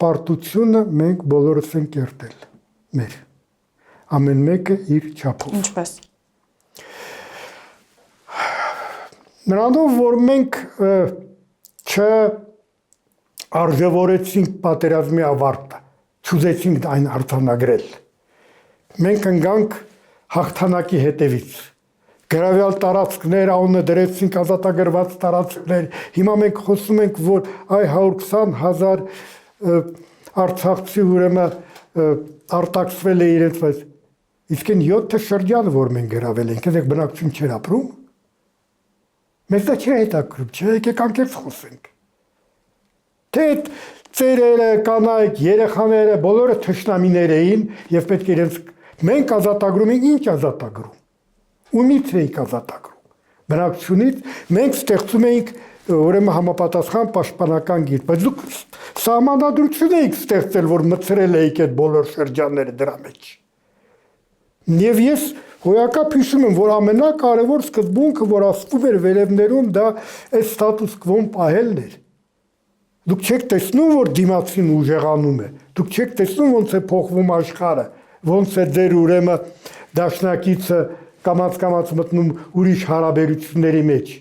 հպարտությունը մենք բոլորս ենք կերտել մեր ամեն մեկը իր չափով Ինչպես Նրանով որ մենք չարժևորեցինք պատերազմի ավարտը չուզեցինք այն արձանագրել մենք ընկանք հաղթանակի հետևից գրավյալ տարածքներ անունը դրեցինք ազատագրված տարածքներ հիմա մենք խոսում ենք որ այ 120,000 արցախցի ուրեմն արտաքսվել է իրենց իսկ այն 7 շրջանը որ մենք գրավել ենք այդեք բնակչություն չէր ապրում մեզ դա չի հետաքրքրում չէ եկեք անկեղծ խոսենք թե ծերերը կանայք երեխաները բոլորը թշնամիներ էին եւ պետք է իրենց մենք ազատագրում ենք ինչ ազատագրում ումից էինք ազատագրում բնակչությունից մենք ստեղծում էինք ուրեմն համապատասխան պաշտպանական գիծ բայց դուք սահմանադրություն էիք ստեղծել որ մցրել էիք այդ բոլոր շրջանները դրա մեջ եւ ես հոյակապ հիշում եմ որ ամենակարևոր սկզբունքը որ ասվում էր վերևներում դա այս ստատուս կվոն պահելն էր դուք չեք տեսնում որ դիմացին ուժեղանում է դուք չեք տեսնում ոնց է փոխվում աշխարհը ոնց է ձեր ուրեմն դաշնակիցը կամաց մտնում ուրիշ հարաբերությունների մեջ